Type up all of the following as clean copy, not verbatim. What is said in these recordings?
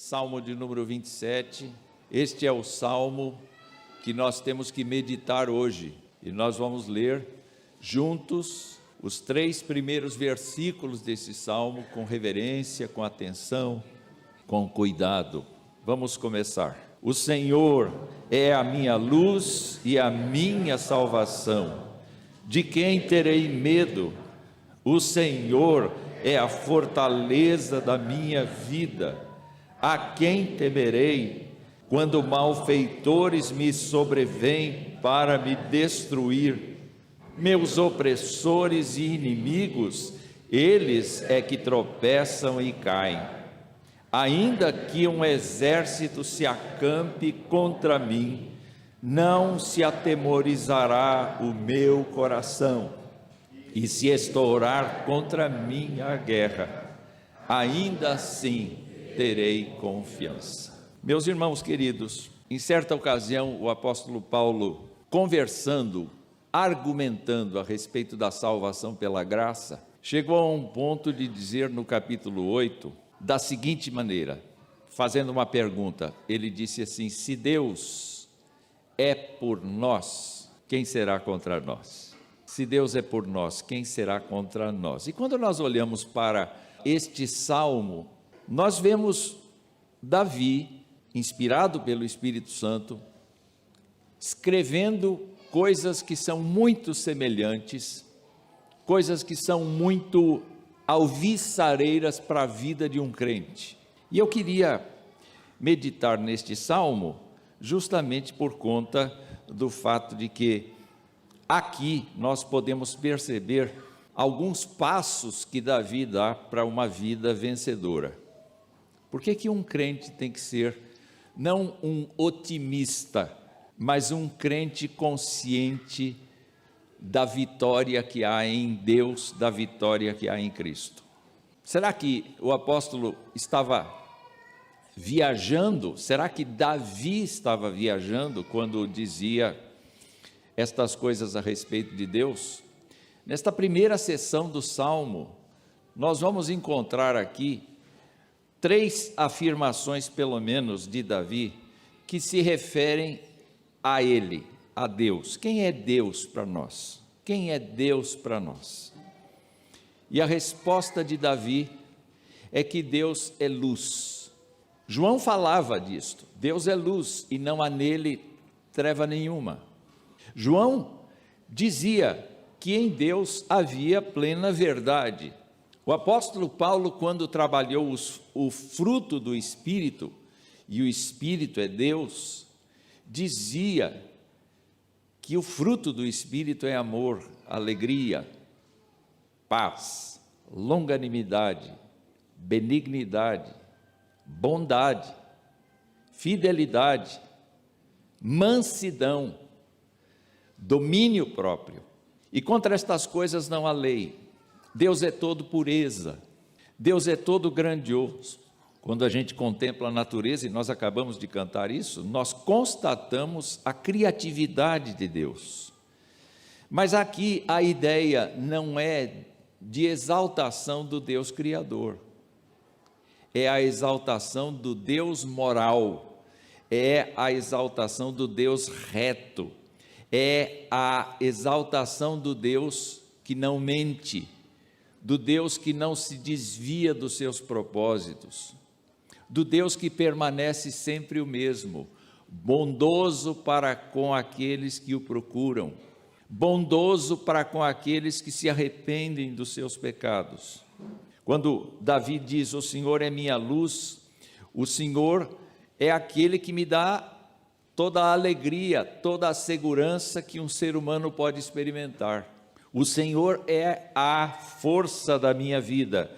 Salmo de número 27. Este é o salmo que nós temos que meditar hoje. E nós vamos ler juntos os 3 primeiros versículos desse salmo com reverência, com atenção, com cuidado. Vamos começar. O Senhor é a minha luz e a minha salvação. De quem terei medo? O Senhor é a fortaleza da minha vida. A quem temerei quando malfeitores me sobrevêm para me destruir? Meus opressores e inimigos, eles é que tropeçam e caem. Ainda que um exército se acampe contra mim, não se atemorizará o meu coração. E se estourar contra mim a guerra, ainda assim terei confiança. Meus irmãos queridos, em certa ocasião o apóstolo Paulo, conversando, argumentando a respeito da salvação pela graça, chegou a um ponto de dizer no capítulo 8, da seguinte maneira, fazendo uma pergunta, ele disse assim: se Deus é por nós, quem será contra nós? Se Deus é por nós, quem será contra nós? E quando nós olhamos para este salmo, nós vemos Davi, inspirado pelo Espírito Santo, escrevendo coisas que são muito semelhantes, coisas que são muito alvissareiras para a vida de um crente. E eu queria meditar neste salmo justamente por conta do fato de que aqui nós podemos perceber alguns passos que Davi dá para uma vida vencedora. Por que um crente tem que ser não um otimista, mas um crente consciente da vitória que há em Deus, da vitória que há em Cristo? Será que o apóstolo estava viajando? Será que Davi estava viajando quando dizia estas coisas a respeito de Deus? Nesta primeira sessão do Salmo, nós vamos encontrar aqui 3 afirmações, pelo menos, de Davi, que se referem a ele, a Deus. Quem é Deus para nós? Quem é Deus para nós? E a resposta de Davi é que Deus é luz. João falava disto, Deus é luz e não há nele treva nenhuma. João dizia que em Deus havia plena verdade. O apóstolo Paulo, quando trabalhou o fruto do Espírito, e o Espírito é Deus, dizia que o fruto do Espírito é amor, alegria, paz, longanimidade, benignidade, bondade, fidelidade, mansidão, domínio próprio. E contra estas coisas não há lei. Deus é todo pureza, Deus é todo grandioso. Quando a gente contempla a natureza, e nós acabamos de cantar isso, nós constatamos a criatividade de Deus. Mas aqui a ideia não é de exaltação do Deus Criador, é a exaltação do Deus moral, é a exaltação do Deus reto, é a exaltação do Deus que não mente, do Deus que não se desvia dos seus propósitos, do Deus que permanece sempre o mesmo, bondoso para com aqueles que o procuram, bondoso para com aqueles que se arrependem dos seus pecados. Quando Davi diz: o Senhor é minha luz, o Senhor é aquele que me dá toda a alegria, toda a segurança que um ser humano pode experimentar. O Senhor é a força da minha vida,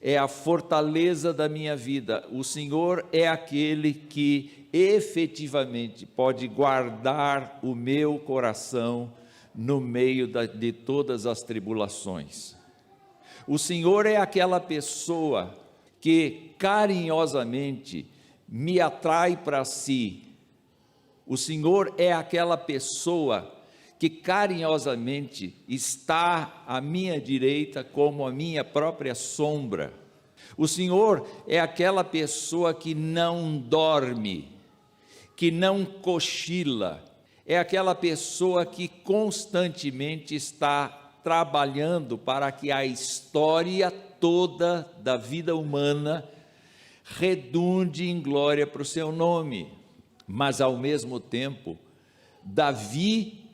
é a fortaleza da minha vida. O Senhor é aquele que efetivamente pode guardar o meu coração no meio de todas as tribulações. O Senhor é aquela pessoa que carinhosamente me atrai para si. O Senhor é aquela pessoa que carinhosamente está à minha direita como a minha própria sombra. O Senhor é aquela pessoa que não dorme, que não cochila, é aquela pessoa que constantemente está trabalhando para que a história toda da vida humana redunde em glória para o seu nome. Mas ao mesmo tempo, Davi,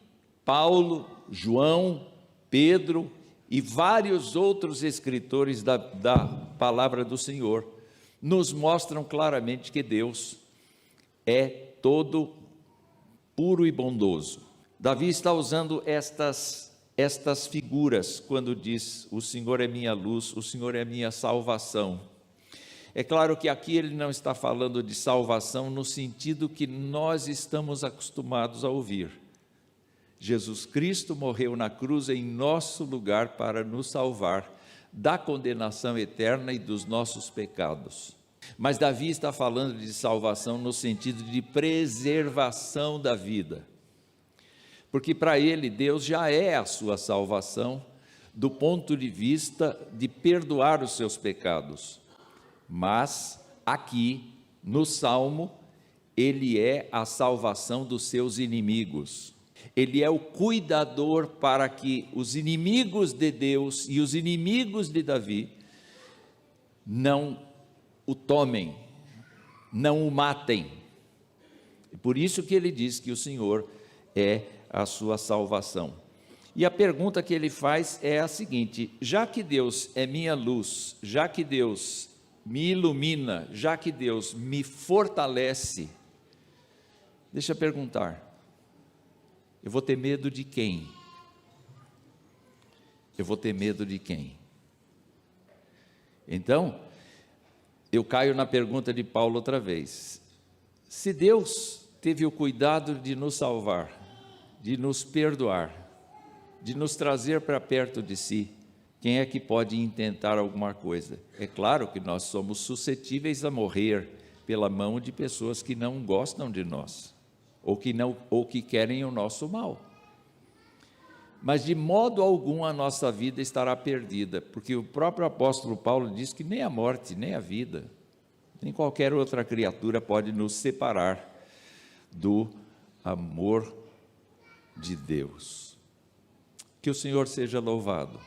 Paulo, João, Pedro e vários outros escritores da palavra do Senhor nos mostram claramente que Deus é todo puro e bondoso. Davi está usando estas figuras quando diz: o Senhor é minha luz, o Senhor é minha salvação. É claro que aqui ele não está falando de salvação no sentido que nós estamos acostumados a ouvir. Jesus Cristo morreu na cruz em nosso lugar para nos salvar da condenação eterna e dos nossos pecados. Mas Davi está falando de salvação no sentido de preservação da vida, porque para ele Deus já é a sua salvação do ponto de vista de perdoar os seus pecados. Mas aqui no Salmo, ele é a salvação dos seus inimigos. Ele é o cuidador para que os inimigos de Deus e os inimigos de Davi não o tomem, não o matem. E por isso que ele diz que o Senhor é a sua salvação. E a pergunta que ele faz é a seguinte: já que Deus é minha luz, já que Deus me ilumina, já que Deus me fortalece, deixa eu perguntar, eu vou ter medo de quem? Eu vou ter medo de quem? Então, eu caio na pergunta de Paulo outra vez. Se Deus teve o cuidado de nos salvar, de nos perdoar, de nos trazer para perto de si, quem é que pode intentar alguma coisa? É claro que nós somos suscetíveis a morrer pela mão de pessoas que não gostam de nós, ou que querem o nosso mal. Mas de modo algum a nossa vida estará perdida, porque o próprio apóstolo Paulo diz que nem a morte, nem a vida, nem qualquer outra criatura pode nos separar do amor de Deus. Que o Senhor seja louvado.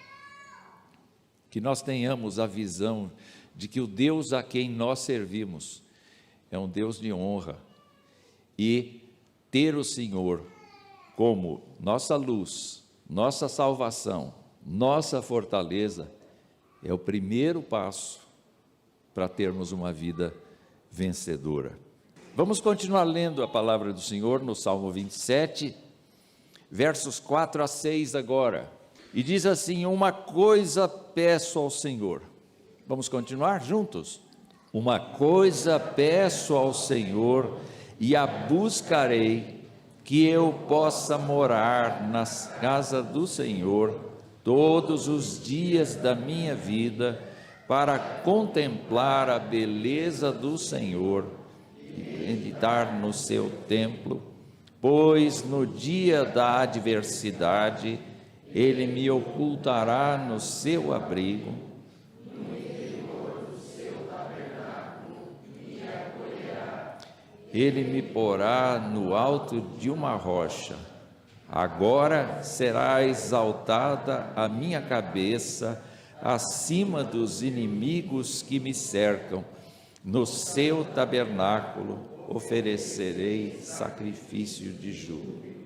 Que nós tenhamos a visão de que o Deus a quem nós servimos é um Deus de honra, e ter o Senhor como nossa luz, nossa salvação, nossa fortaleza, é o primeiro passo para termos uma vida vencedora. Vamos continuar lendo a palavra do Senhor no Salmo 27, versos 4 a 6 agora. E diz assim: uma coisa peço ao Senhor. Vamos continuar juntos? Uma coisa peço ao Senhor e a buscarei, que eu possa morar na casa do Senhor todos os dias da minha vida, para contemplar a beleza do Senhor e meditar no seu templo, pois no dia da adversidade Ele me ocultará no seu abrigo, no interior do seu tabernáculo me acolherá. Ele me porá no alto de uma rocha. Agora será exaltada a minha cabeça acima dos inimigos que me cercam. No seu tabernáculo oferecerei sacrifício de júbilo.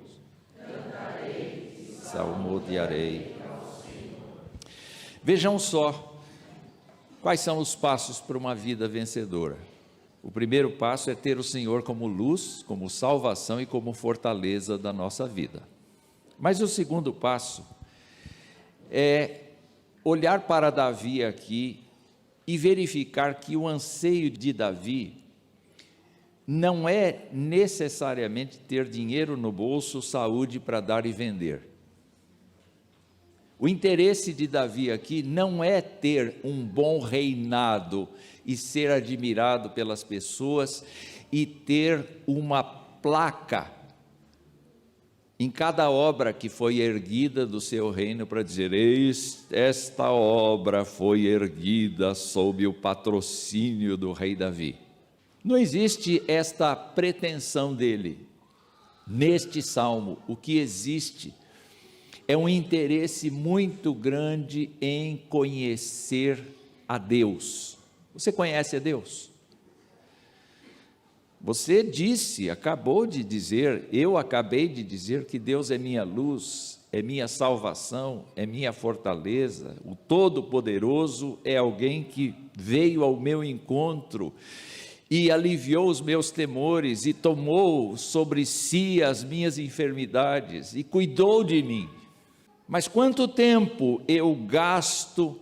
Salmodiarei. Vejam só quais são os passos para uma vida vencedora. O primeiro passo é ter o Senhor como luz, como salvação e como fortaleza da nossa vida. Mas o segundo passo é olhar para Davi aqui e verificar que o anseio de Davi não é necessariamente ter dinheiro no bolso, saúde para dar e vender. O interesse de Davi aqui não é ter um bom reinado e ser admirado pelas pessoas e ter uma placa em cada obra que foi erguida do seu reino para dizer: esta obra foi erguida sob o patrocínio do rei Davi. Não existe esta pretensão dele. Neste salmo, o que existe é um interesse muito grande em conhecer a Deus. Você conhece a Deus? Você acabou de dizer, eu acabei de dizer que Deus é minha luz, é minha salvação, é minha fortaleza. O Todo-Poderoso é alguém que veio ao meu encontro e aliviou os meus temores e tomou sobre si as minhas enfermidades e cuidou de mim. Mas quanto tempo eu gasto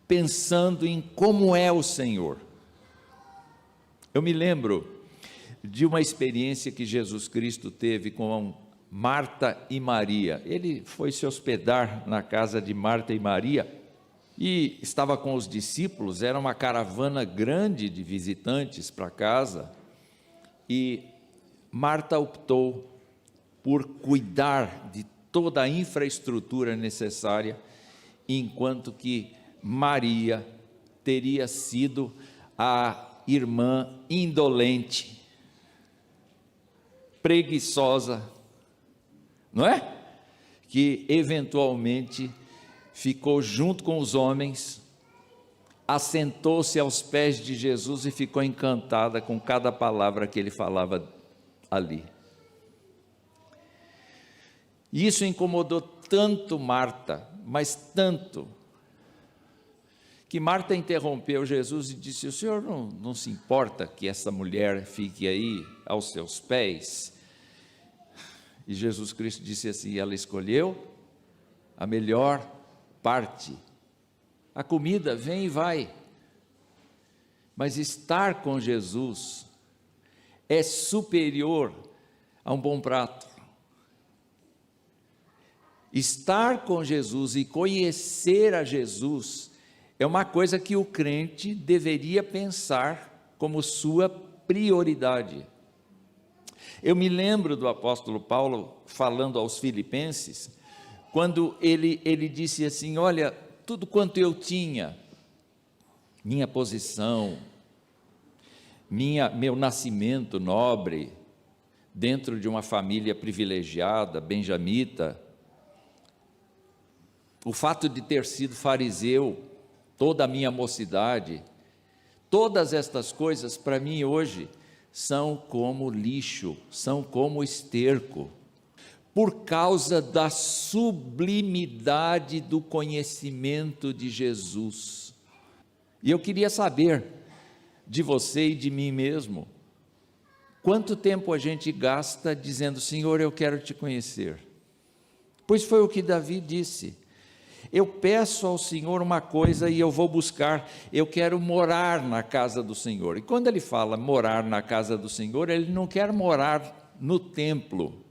pensando em como é o Senhor? Eu me lembro de uma experiência que Jesus Cristo teve com Marta e Maria. Ele foi se hospedar na casa de Marta e Maria e estava com os discípulos. Era uma caravana grande de visitantes para casa, e Marta optou por cuidar de toda a infraestrutura necessária, enquanto que Maria teria sido a irmã indolente, preguiçosa, não é? Que eventualmente ficou junto com os homens, assentou-se aos pés de Jesus e ficou encantada com cada palavra que ele falava ali. E isso incomodou tanto Marta, mas tanto, que Marta interrompeu Jesus e disse: o senhor não se importa que essa mulher fique aí aos seus pés? E Jesus Cristo disse assim: ela escolheu a melhor parte. A comida vem e vai, mas estar com Jesus é superior a um bom prato. Estar com Jesus e conhecer a Jesus é uma coisa que o crente deveria pensar como sua prioridade. Eu me lembro do apóstolo Paulo falando aos filipenses, quando ele disse assim: olha, tudo quanto eu tinha, minha posição, meu nascimento nobre, dentro de uma família privilegiada, benjamita, o fato de ter sido fariseu, toda a minha mocidade, todas estas coisas para mim hoje são como lixo, são como esterco, por causa da sublimidade do conhecimento de Jesus. E eu queria saber de você e de mim mesmo, quanto tempo a gente gasta dizendo: Senhor, eu quero te conhecer? Pois foi o que Davi disse: eu peço ao Senhor uma coisa e eu vou buscar, eu quero morar na casa do Senhor. E quando ele fala morar na casa do Senhor, ele não quer morar no templo,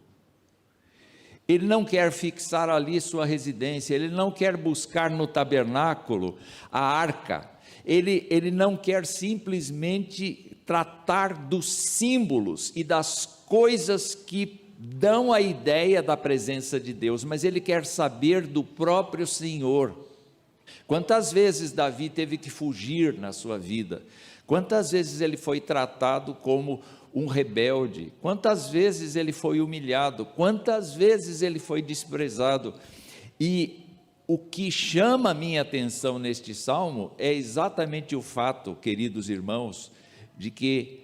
ele não quer fixar ali sua residência, ele não quer buscar no tabernáculo a arca, ele não quer simplesmente tratar dos símbolos e das coisas que dão a ideia da presença de Deus, mas ele quer saber do próprio Senhor. Quantas vezes Davi teve que fugir na sua vida? Quantas vezes ele foi tratado como um rebelde? Quantas vezes ele foi humilhado? Quantas vezes ele foi desprezado? E o que chama a minha atenção neste salmo é exatamente o fato, queridos irmãos, de que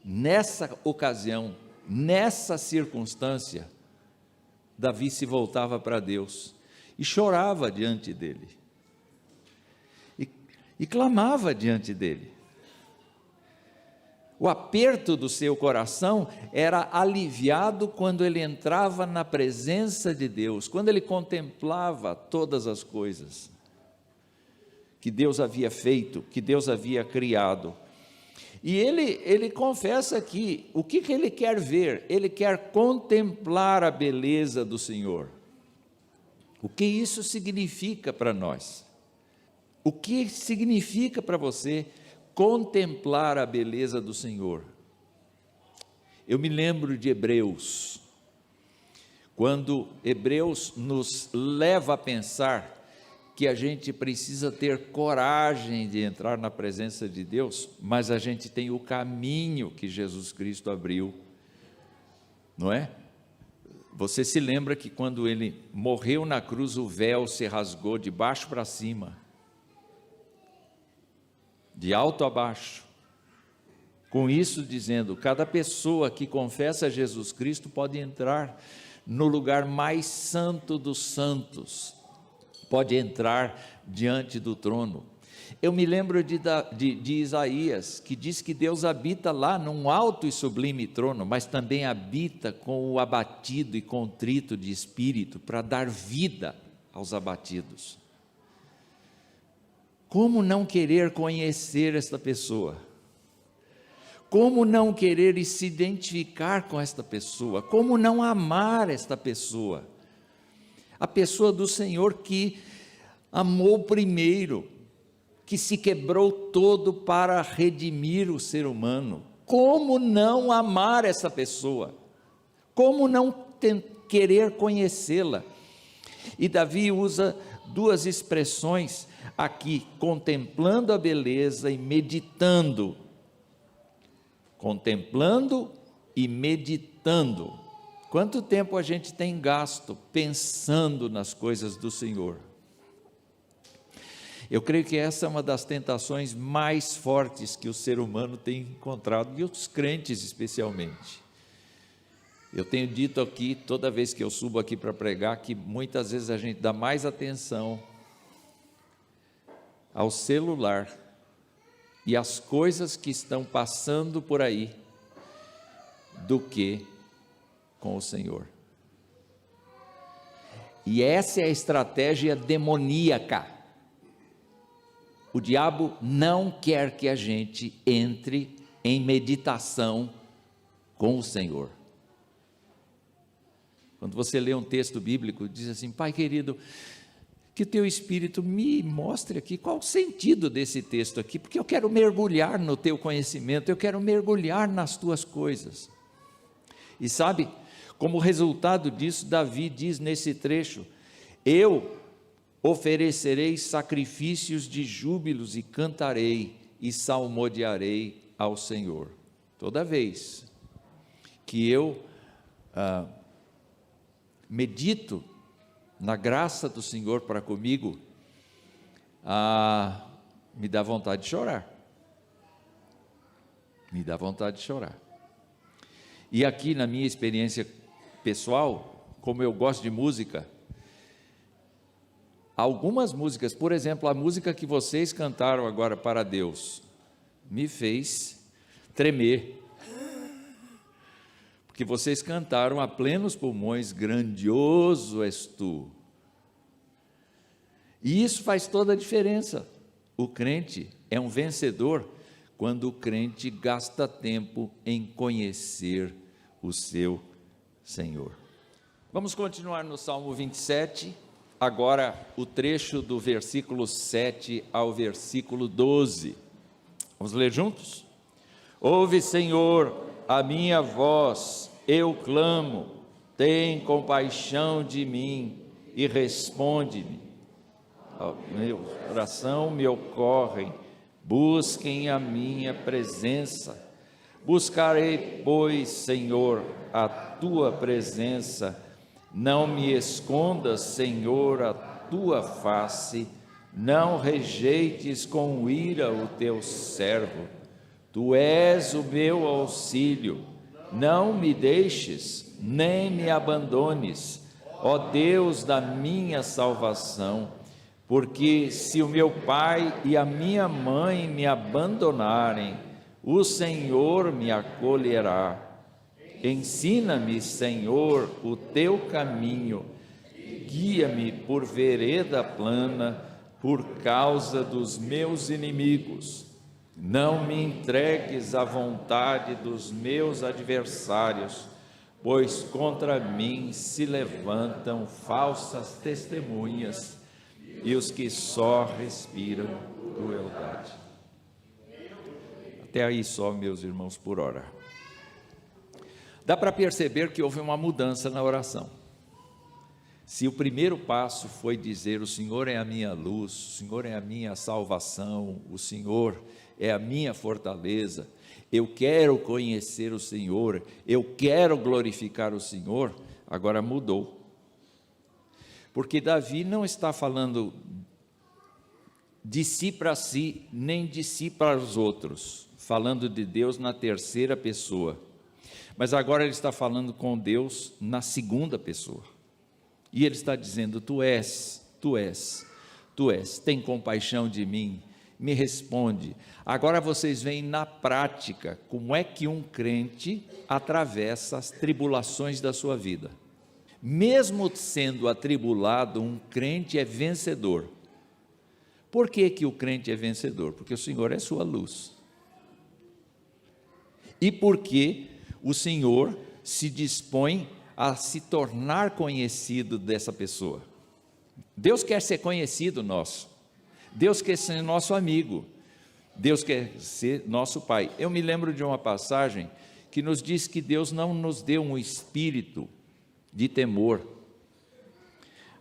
nessa ocasião, nessa circunstância, Davi se voltava para Deus e chorava diante dele, e clamava diante dele. O aperto do seu coração era aliviado quando ele entrava na presença de Deus, quando ele contemplava todas as coisas que Deus havia feito, que Deus havia criado. E ele confessa aqui, o que ele quer ver? Ele quer contemplar a beleza do Senhor. O que isso significa para nós? O que significa para você contemplar a beleza do Senhor? Eu me lembro de Hebreus, quando Hebreus nos leva a pensar que a gente precisa ter coragem de entrar na presença de Deus, mas a gente tem o caminho que Jesus Cristo abriu, não é? Você se lembra que quando ele morreu na cruz, o véu se rasgou de baixo para cima, de alto a baixo, com isso dizendo, cada pessoa que confessa Jesus Cristo pode entrar no lugar mais santo dos santos, pode entrar diante do trono. Eu me lembro de Isaías, que diz que Deus habita lá num alto e sublime trono, mas também habita com o abatido e contrito de espírito, para dar vida aos abatidos. Como não querer conhecer esta pessoa? Como não querer se identificar com esta pessoa? Como não amar esta pessoa? A pessoa do Senhor que amou primeiro, que se quebrou todo para redimir o ser humano. Como não amar essa pessoa? Como não querer conhecê-la? E Davi usa duas expressões aqui, contemplando a beleza e meditando. Contemplando e meditando. Quanto tempo a gente tem gasto pensando nas coisas do Senhor? Eu creio que essa é uma das tentações mais fortes que o ser humano tem encontrado, e os crentes especialmente. Eu tenho dito aqui, toda vez que eu subo aqui para pregar, que muitas vezes a gente dá mais atenção ao celular e às coisas que estão passando por aí, do que com o Senhor. E essa é a estratégia demoníaca. O diabo não quer que a gente entre em meditação com o Senhor. Quando você lê um texto bíblico, diz assim: Pai querido, que o teu Espírito me mostre aqui qual o sentido desse texto aqui, porque eu quero mergulhar no teu conhecimento, eu quero mergulhar nas tuas coisas. E sabe, como resultado disso, Davi diz nesse trecho: eu oferecerei sacrifícios de júbilos e cantarei e salmodiarei ao Senhor. Toda vez que eu medito na graça do Senhor para comigo, me dá vontade de chorar. Me dá vontade de chorar. E aqui na minha experiência pessoal, como eu gosto de música, algumas músicas, por exemplo, a música que vocês cantaram agora para Deus, me fez tremer, porque vocês cantaram a plenos pulmões: grandioso és tu. E isso faz toda a diferença. O crente é um vencedor quando o crente gasta tempo em conhecer o seu Senhor. Vamos continuar no Salmo 27, agora o trecho do versículo 7 ao versículo 12. Vamos ler juntos? Ouve, Senhor, a minha voz, eu clamo, tem compaixão de mim e responde-me. Meu coração me ocorrem, busquem a minha presença. Buscarei, pois, Senhor, a tua presença. Não me escondas, Senhor, a tua face. Não rejeites com ira o teu servo. Tu és o meu auxílio. Não me deixes, nem me abandones, ó Deus da minha salvação. Porque se o meu pai e a minha mãe me abandonarem, o Senhor me acolherá. Ensina-me, Senhor, o teu caminho, guia-me por vereda plana, por causa dos meus inimigos. Não me entregues à vontade dos meus adversários, pois contra mim se levantam falsas testemunhas e os que só respiram crueldade. Até aí só, meus irmãos, por hora. Dá para perceber que houve uma mudança na oração. Se o primeiro passo foi dizer: o Senhor é a minha luz, o Senhor é a minha salvação, o Senhor é a minha fortaleza, eu quero conhecer o Senhor, eu quero glorificar o Senhor, agora mudou. Porque Davi não está falando de si para si, nem de si para os outros, falando de Deus na terceira pessoa, mas agora ele está falando com Deus na segunda pessoa, e ele está dizendo: tu és, tem compaixão de mim, me responde. Agora vocês veem na prática como é que um crente atravessa as tribulações da sua vida. Mesmo sendo atribulado, um crente é vencedor. Por que que o crente é vencedor? Porque o Senhor é sua luz. E porque o Senhor se dispõe a se tornar conhecido dessa pessoa. Deus quer ser conhecido nosso. Deus quer ser nosso amigo. Deus quer ser nosso Pai. Eu me lembro de uma passagem que nos diz que Deus não nos deu um espírito de temor,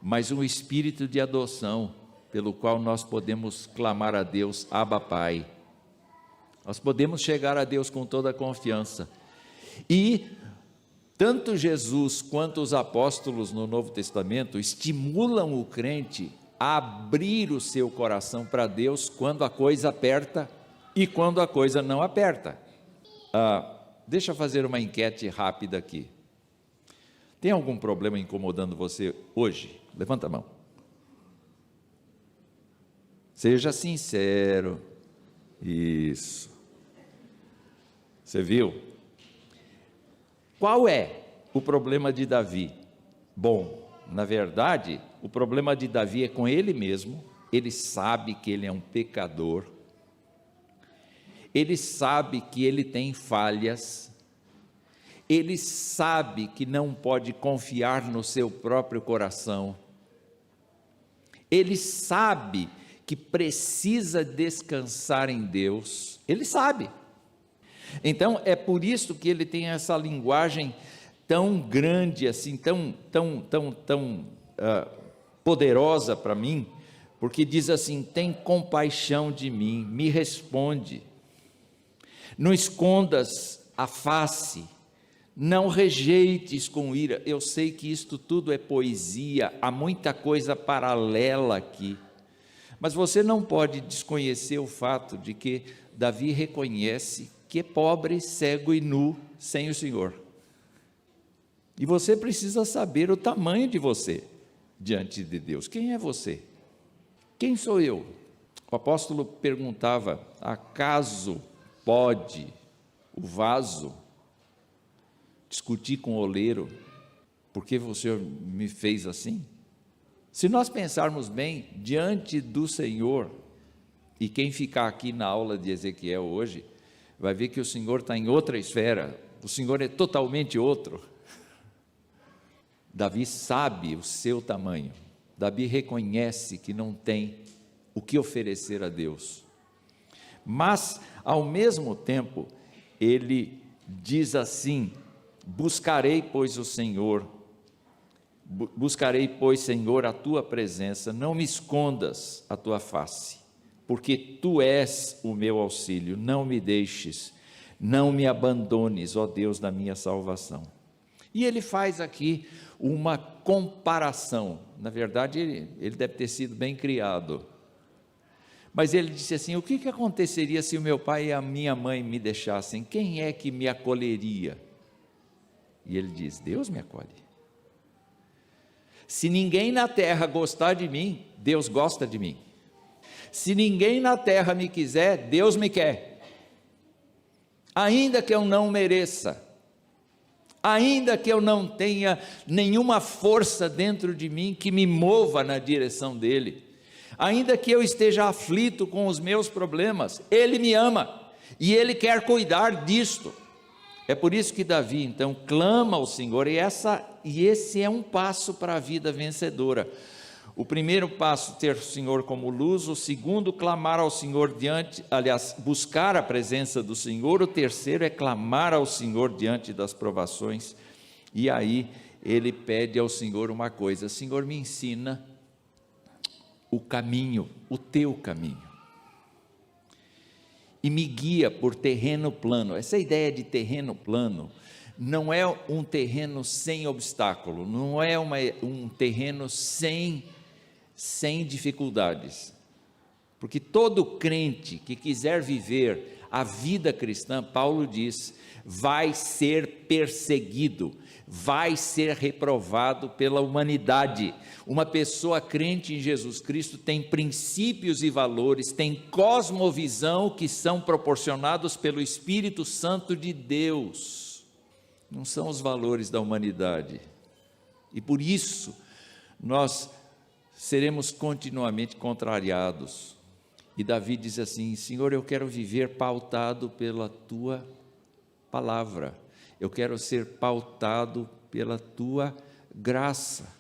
mas um espírito de adoção, pelo qual nós podemos clamar a Deus: Abba, Pai. Nós podemos chegar a Deus com toda a confiança. E tanto Jesus quanto os apóstolos no Novo Testamento estimulam o crente a abrir o seu coração para Deus quando a coisa aperta e quando a coisa não aperta. Deixa eu fazer uma enquete rápida aqui. Tem algum problema incomodando você hoje? Levanta a mão. Seja sincero. Isso. Você viu? Qual é o problema de Davi? Bom, na verdade, o problema de Davi é com ele mesmo. Ele sabe que ele é um pecador. Ele sabe que ele tem falhas. Ele sabe que não pode confiar no seu próprio coração. Ele sabe que precisa descansar em Deus. Ele sabe. Então é por isso que ele tem essa linguagem tão grande assim, tão poderosa para mim, porque diz assim: tem compaixão de mim, me responde, não escondas a face, não rejeites com ira. Eu sei que isto tudo é poesia, há muita coisa paralela aqui, mas você não pode desconhecer o fato de que Davi reconhece que é pobre, cego e nu sem o Senhor. E você precisa saber o tamanho de você diante de Deus. Quem é você? Quem sou eu? O apóstolo perguntava: acaso pode o vaso discutir com o oleiro? Por que você me fez assim? Se nós pensarmos bem, diante do Senhor, e quem ficar aqui na aula de Ezequiel hoje, vai ver que o Senhor está em outra esfera, o Senhor é totalmente outro. Davi sabe o seu tamanho, Davi reconhece que não tem o que oferecer a Deus, mas ao mesmo tempo, ele diz assim: buscarei, pois, Senhor, a tua presença, não me escondas a tua face, porque tu és o meu auxílio, não me deixes, não me abandones, ó Deus da minha salvação. E ele faz aqui uma comparação, na verdade ele deve ter sido bem criado, mas ele disse assim: o que aconteceria se o meu pai e a minha mãe me deixassem? Quem é que me acolheria? E ele diz: Deus me acolhe. Se ninguém na terra gostar de mim, Deus gosta de mim. Se ninguém na terra me quiser, Deus me quer. Ainda que eu não mereça, ainda que eu não tenha nenhuma força dentro de mim que me mova na direção dele, ainda que eu esteja aflito com os meus problemas, ele me ama e ele quer cuidar disto. É por isso que Davi então clama ao Senhor, e esse é um passo para a vida vencedora. O primeiro passo, ter o Senhor como luz; o segundo, clamar ao Senhor buscar a presença do Senhor; o terceiro é clamar ao Senhor diante das provações, e aí ele pede ao Senhor uma coisa: Senhor, me ensina o caminho, o teu caminho, e me guia por terreno plano. Essa ideia de terreno plano não é um terreno sem obstáculo, não é um terreno sem dificuldades, porque todo crente que quiser viver a vida cristã, Paulo diz, vai ser perseguido, vai ser reprovado pela humanidade. Uma pessoa crente em Jesus Cristo tem princípios e valores, tem cosmovisão que são proporcionados pelo Espírito Santo de Deus, não são os valores da humanidade, e por isso nós seremos continuamente contrariados. E Davi diz assim: Senhor, eu quero viver pautado pela tua palavra, eu quero ser pautado pela tua graça,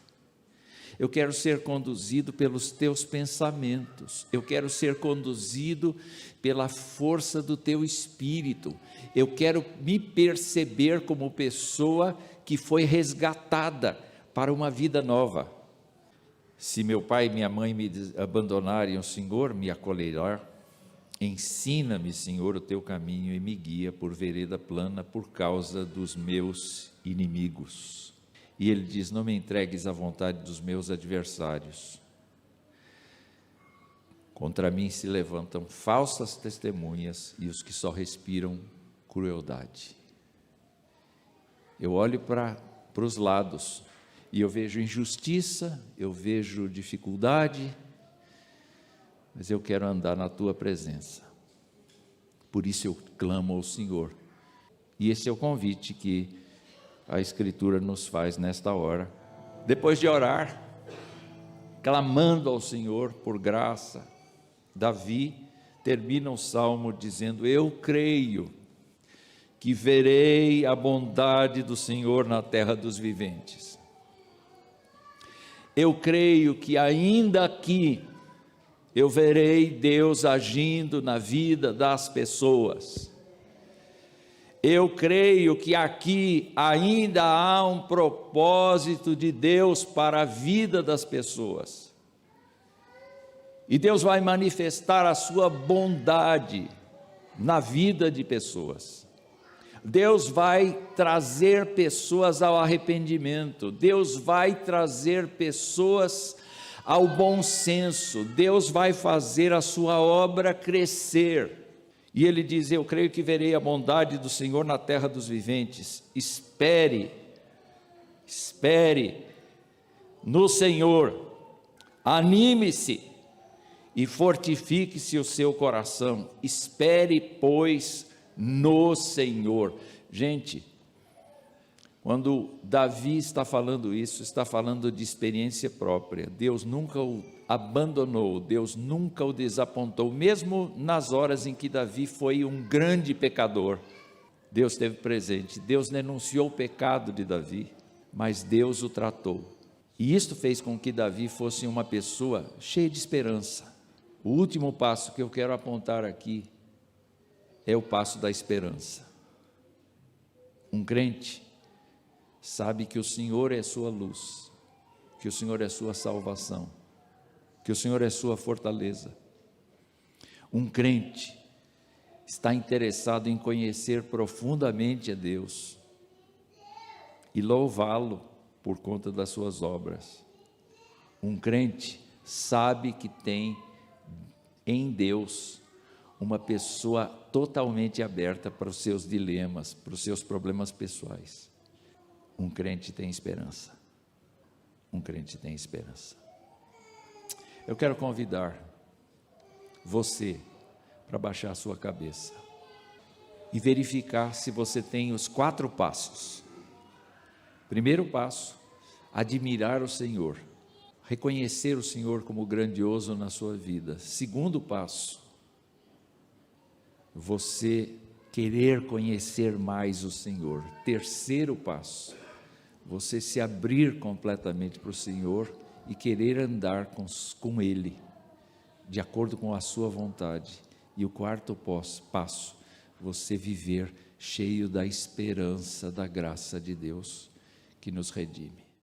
eu quero ser conduzido pelos teus pensamentos, eu quero ser conduzido pela força do teu Espírito, eu quero me perceber como pessoa que foi resgatada para uma vida nova. Se meu pai e minha mãe me abandonarem, o Senhor me acolherá. Ensina-me, Senhor, o teu caminho e me guia por vereda plana por causa dos meus inimigos. E ele diz: não me entregues à vontade dos meus adversários. Contra mim se levantam falsas testemunhas e os que só respiram crueldade. Eu olho para os lados e eu vejo injustiça, eu vejo dificuldade, mas eu quero andar na tua presença. Por isso eu clamo ao Senhor. E esse é o convite que a Escritura nos faz nesta hora. Depois de orar, clamando ao Senhor por graça, Davi termina o salmo dizendo: eu creio que verei a bondade do Senhor na terra dos viventes. Eu creio que ainda aqui eu verei Deus agindo na vida das pessoas. Eu creio que aqui ainda há um propósito de Deus para a vida das pessoas. E Deus vai manifestar a sua bondade na vida de pessoas. Deus vai trazer pessoas ao arrependimento, Deus vai trazer pessoas ao bom senso, Deus vai fazer a sua obra crescer. E ele diz: eu creio que verei a bondade do Senhor na terra dos viventes. Espere no Senhor, anime-se e fortifique-se o seu coração. Espere, pois, no Senhor. Gente, quando Davi está falando isso, está falando de experiência própria. Deus nunca o abandonou, Deus nunca o desapontou, mesmo nas horas em que Davi foi um grande pecador. Deus esteve presente, Deus denunciou o pecado de Davi, mas Deus o tratou. E isto fez com que Davi fosse uma pessoa cheia de esperança. O último passo que eu quero apontar aqui é o passo da esperança. Um crente sabe que o Senhor é sua luz, que o Senhor é sua salvação, que o Senhor é sua fortaleza. Um crente está interessado em conhecer profundamente a Deus e louvá-lo por conta das suas obras. Um crente sabe que tem em Deus uma pessoa totalmente aberta para os seus dilemas, para os seus problemas pessoais. Um crente tem esperança. Um crente tem esperança. Eu quero convidar você para baixar a sua cabeça e verificar se você tem os 4 passos. Primeiro passo: admirar o Senhor, reconhecer o Senhor como grandioso na sua vida. Segundo passo: você querer conhecer mais o Senhor. Terceiro passo: você se abrir completamente para o Senhor e querer andar com Ele, de acordo com a sua vontade. E o quarto passo: você viver cheio da esperança da graça de Deus, que nos redime.